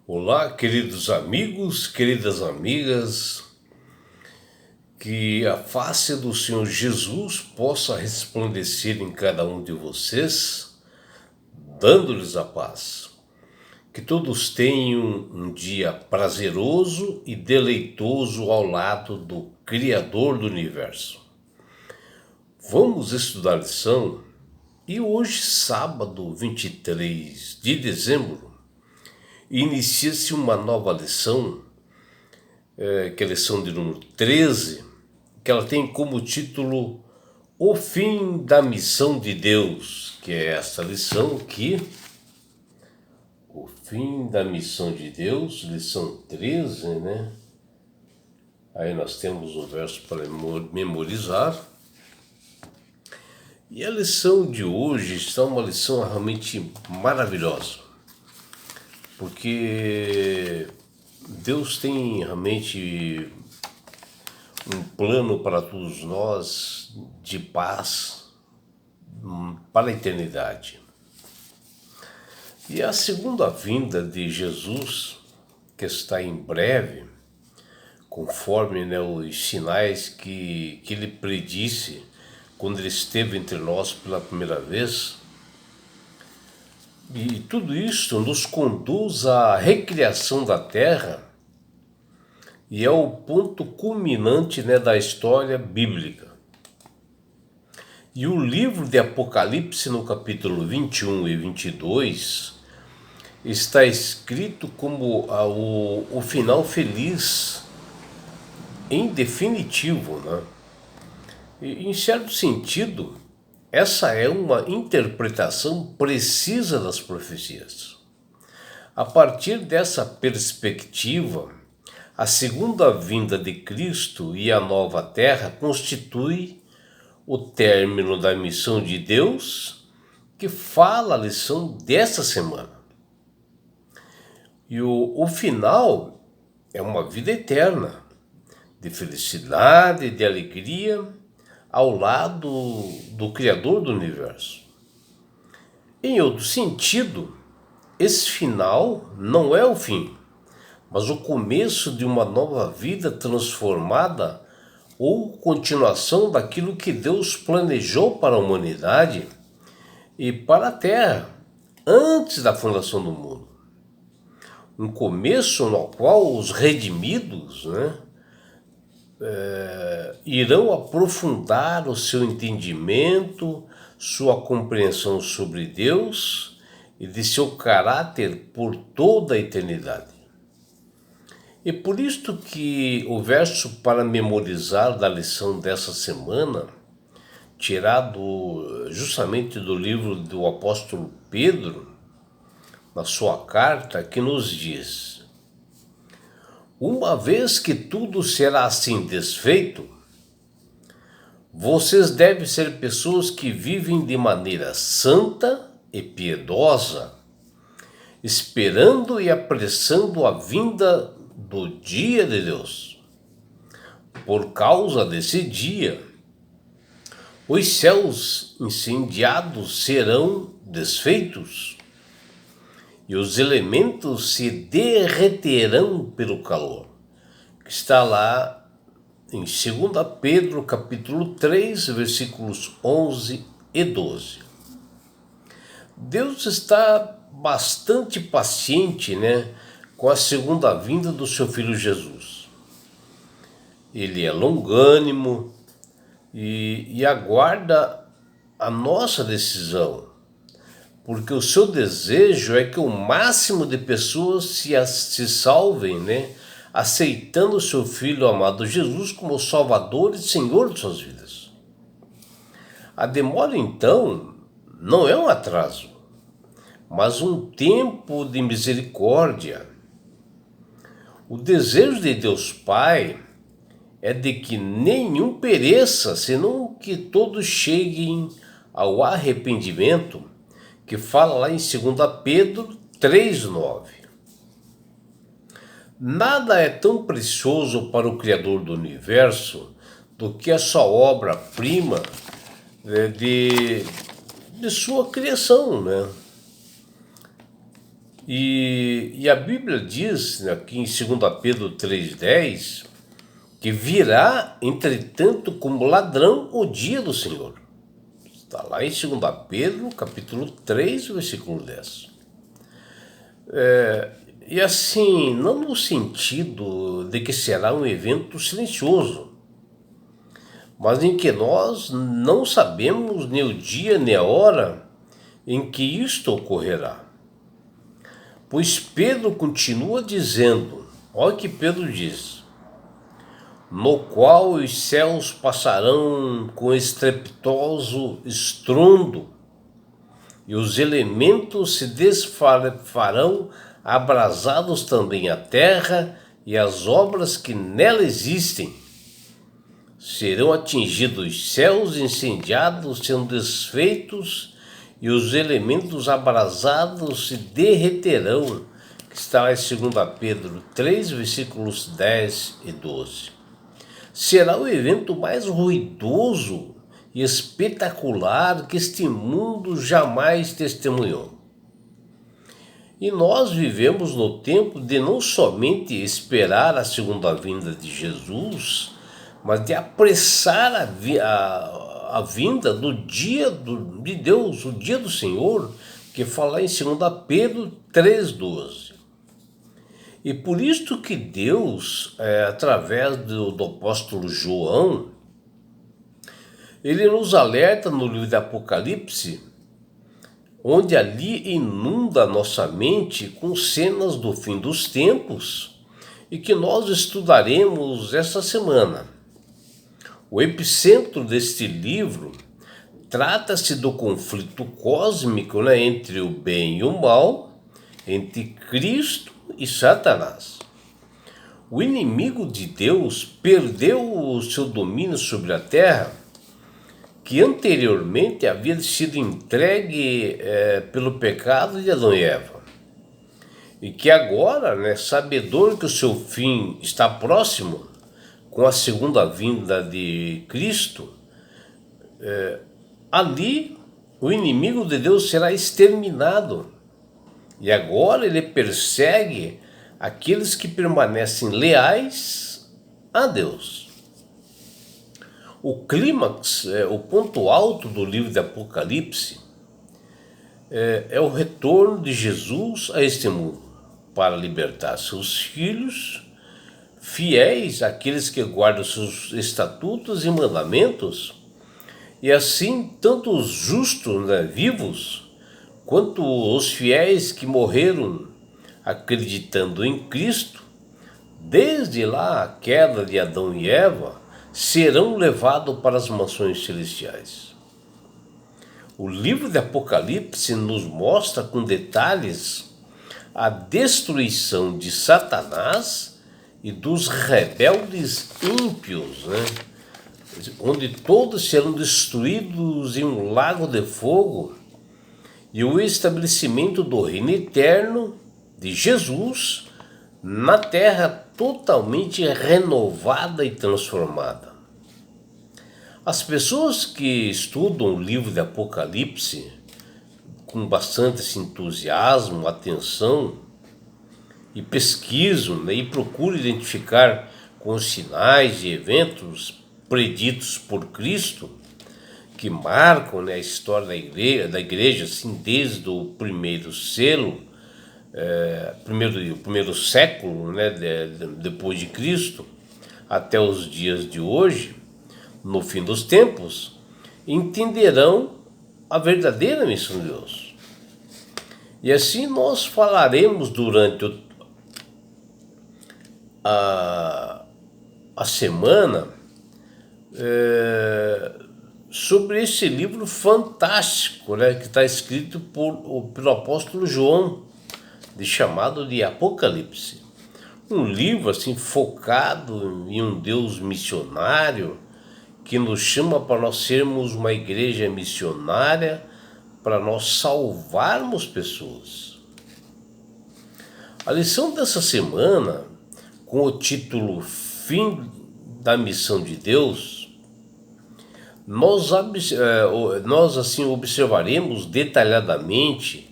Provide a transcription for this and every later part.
Olá, queridos amigos, queridas amigas, que a face do Senhor Jesus possa resplandecer em cada um de vocês, dando-lhes a paz. Que todos tenham um dia prazeroso e deleitoso ao lado do Criador do Universo. Vamos estudar a lição e hoje, sábado 23 de dezembro, inicia-se uma nova lição, que é a lição de número 13, que ela tem como título O Fim da Missão de Deus, que é essa lição aqui, O Fim da Missão de Deus, lição 13, né? Aí nós temos o verso para memorizar. E a lição de hoje está uma lição realmente maravilhosa, porque Deus tem realmente um plano para todos nós de paz para a eternidade. E a segunda vinda de Jesus, que está em breve, conforme os sinais que ele predisse quando ele esteve entre nós pela primeira vez, e tudo isso nos conduz à recriação da Terra e é o ponto culminante, da história bíblica. E o livro de Apocalipse, no capítulo 21 e 22, está escrito como o final feliz, em definitivo, né? E, em certo sentido, essa é uma interpretação precisa das profecias. A partir dessa perspectiva, a segunda vinda de Cristo e a nova terra constitui o término da missão de Deus, que fala a lição dessa semana. E o final é uma vida eterna, de felicidade, de alegria, ao lado do Criador do Universo. Em outro sentido, esse final não é o fim, mas o começo de uma nova vida transformada ou continuação daquilo que Deus planejou para a humanidade e para a Terra antes da fundação do mundo. Um começo no qual os redimidos, irão aprofundar o seu entendimento, sua compreensão sobre Deus e de seu caráter por toda a eternidade. E por isto que o verso para memorizar da lição dessa semana, tirado justamente do livro do apóstolo Pedro, na sua carta, que nos diz: uma vez que tudo será assim desfeito, vocês devem ser pessoas que vivem de maneira santa e piedosa, esperando e apressando a vinda do dia de Deus. Por causa desse dia, os céus incendiados serão desfeitos e os elementos se derreterão pelo calor. Que está lá em 2 Pedro, capítulo 3, versículos 11 e 12. Deus está bastante paciente, com a segunda vinda do seu Filho Jesus. Ele é longânimo e aguarda a nossa decisão, porque o seu desejo é que o máximo de pessoas se salvem, aceitando o seu Filho amado Jesus como Salvador e Senhor de suas vidas. A demora, então, não é um atraso, mas um tempo de misericórdia. O desejo de Deus Pai é de que nenhum pereça, senão que todos cheguem ao arrependimento, que fala lá em 2 Pedro 3,9. Nada é tão precioso para o Criador do Universo do que a sua obra-prima de sua criação, E a Bíblia diz aqui em 2 Pedro 3,10 que virá, entretanto, como ladrão o dia do Senhor. Está lá em 2 Pedro, capítulo 3, versículo 10. E assim, não no sentido de que será um evento silencioso, mas em que nós não sabemos nem o dia nem a hora em que isto ocorrerá. Pois Pedro continua dizendo, olha o que Pedro diz: no qual os céus passarão com estrepitoso estrondo, e os elementos se desfarão, abrasados também a terra, e as obras que nela existem. Serão atingidos os céus, incendiados, sendo desfeitos, e os elementos abrasados se derreterão. Que está em 2 Pedro 3, versículos 10 e 12. Será o evento mais ruidoso e espetacular que este mundo jamais testemunhou. E nós vivemos no tempo de não somente esperar a segunda vinda de Jesus, mas de apressar a vinda do dia de Deus, o dia do Senhor, que fala em 2 Pedro 3,12. E por isto que Deus, através do apóstolo João, ele nos alerta no livro do Apocalipse, onde ali inunda nossa mente com cenas do fim dos tempos e que nós estudaremos esta semana. O epicentro deste livro trata-se do conflito cósmico, entre o bem e o mal, entre Cristo e Satanás. O inimigo de Deus perdeu o seu domínio sobre a terra, que anteriormente havia sido entregue pelo pecado de Adão e Eva. E que agora, sabedor que o seu fim está próximo, com a segunda vinda de Cristo, ali o inimigo de Deus será exterminado. E agora ele persegue aqueles que permanecem leais a Deus. O clímax, o ponto alto do livro de Apocalipse, é o retorno de Jesus a este mundo para libertar seus filhos, fiéis àqueles que guardam seus estatutos e mandamentos, e assim tanto os justos, vivos, quanto os fiéis que morreram acreditando em Cristo, desde lá a queda de Adão e Eva, serão levados para as mansões celestiais. O livro de Apocalipse nos mostra com detalhes a destruição de Satanás e dos rebeldes ímpios, onde todos serão destruídos em um lago de fogo, e o estabelecimento do reino eterno de Jesus na terra totalmente renovada e transformada. As pessoas que estudam o livro de Apocalipse com bastante entusiasmo, atenção, e pesquisam, e procuram identificar com os sinais e eventos preditos por Cristo, que marcam a história da igreja assim, desde o primeiro selo, primeiro século, depois de Cristo, até os dias de hoje, no fim dos tempos, entenderão a verdadeira missão de Deus. E assim nós falaremos durante a semana sobre esse livro fantástico, que está escrito pelo apóstolo João, chamado de Apocalipse. Um livro assim focado em um Deus missionário que nos chama para nós sermos uma igreja missionária, para nós salvarmos pessoas. A lição dessa semana, com o título Fim da Missão de Deus, nós assim observaremos detalhadamente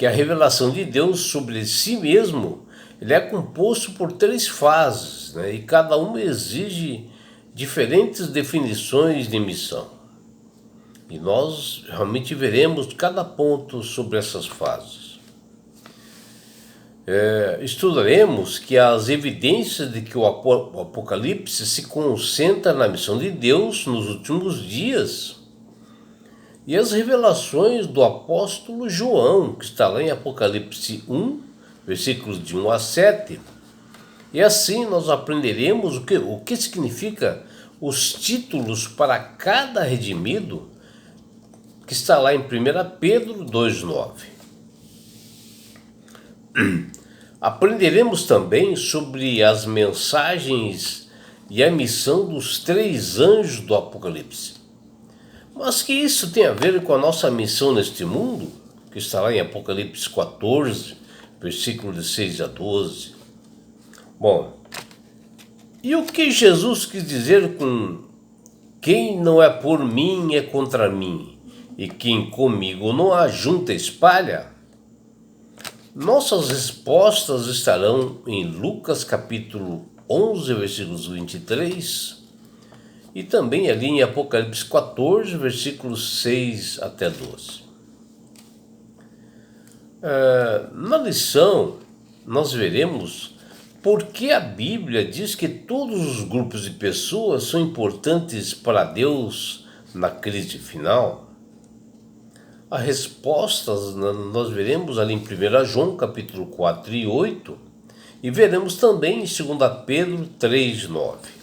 que a revelação de Deus sobre si mesmo ele é composto por 3 fases, né? E cada uma exige diferentes definições de missão. E nós realmente veremos cada ponto sobre essas fases. Estudaremos que as evidências de que o Apocalipse se concentra na missão de Deus nos últimos dias e as revelações do apóstolo João, que está lá em Apocalipse 1, versículos de 1 a 7. E assim nós aprenderemos o que significa os títulos para cada redimido, que está lá em 1 Pedro 2,9. Aprenderemos também sobre as mensagens e a missão dos 3 anjos do Apocalipse. Mas que isso tem a ver com a nossa missão neste mundo, que está lá em Apocalipse 14, versículos de 6 a 12. Bom, e o que Jesus quis dizer com quem não é por mim é contra mim, e quem comigo não ajunta espalha? Nossas respostas estarão em Lucas capítulo 11, versículos 23, e também ali em Apocalipse 14, versículos 6 até 12. Na lição, nós veremos por que a Bíblia diz que todos os grupos de pessoas são importantes para Deus na crise final. A resposta nós veremos ali em 1 João capítulo 4 e 8 e veremos também em 2 Pedro 3, 9.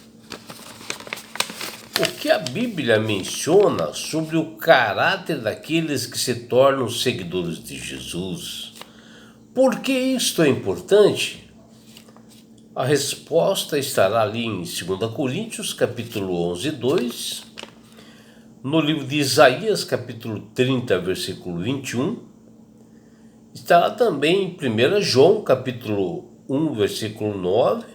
O que a Bíblia menciona sobre o caráter daqueles que se tornam seguidores de Jesus? Por que isto é importante? A resposta estará ali em 2 Coríntios capítulo 11, 2, no livro de Isaías capítulo 30, versículo 21, estará também em 1 João capítulo 1, versículo 9,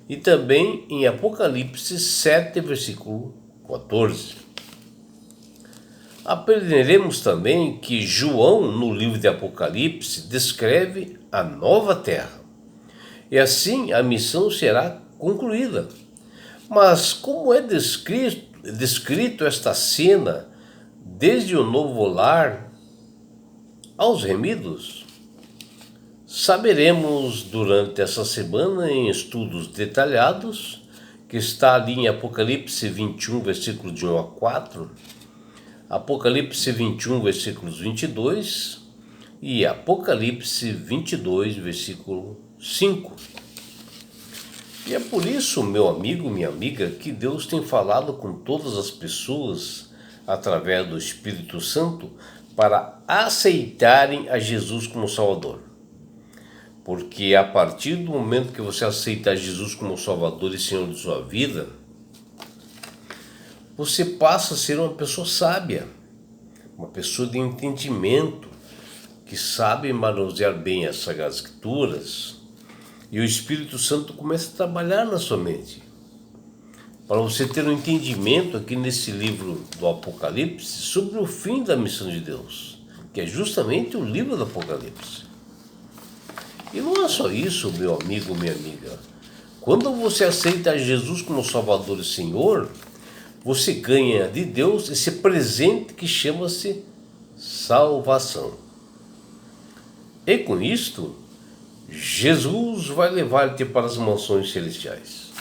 e também em Apocalipse 7, versículo 14. Aprenderemos também que João, no livro de Apocalipse, descreve a nova terra. E assim a missão será concluída. Mas como é descrito esta cena desde o novo lar aos remidos? Saberemos durante essa semana em estudos detalhados, que está ali em Apocalipse 21, versículos de 1 a 4, Apocalipse 21, versículos 22 e Apocalipse 22, versículo 5. E é por isso, meu amigo, minha amiga, que Deus tem falado com todas as pessoas através do Espírito Santo para aceitarem a Jesus como Salvador. Porque a partir do momento que você aceita Jesus como Salvador e Senhor de sua vida, você passa a ser uma pessoa sábia, uma pessoa de entendimento, que sabe manusear bem as Sagradas Escrituras, e o Espírito Santo começa a trabalhar na sua mente, para você ter um entendimento aqui nesse livro do Apocalipse sobre o fim da missão de Deus, que é justamente o livro do Apocalipse. E não é só isso, meu amigo, minha amiga. Quando você aceita Jesus como Salvador e Senhor, você ganha de Deus esse presente que chama-se salvação. E com isto, Jesus vai levar-te para as mansões celestiais.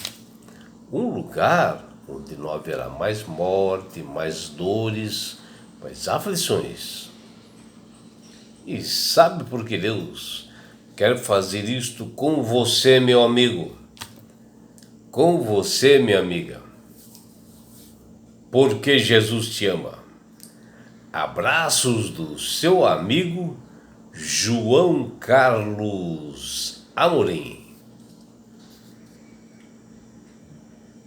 Um lugar onde não haverá mais morte, mais dores, mais aflições. E sabe por que Deus quer fazer isto com você, meu amigo? Com você, minha amiga. Porque Jesus te ama. Abraços do seu amigo João Carlos Amorim.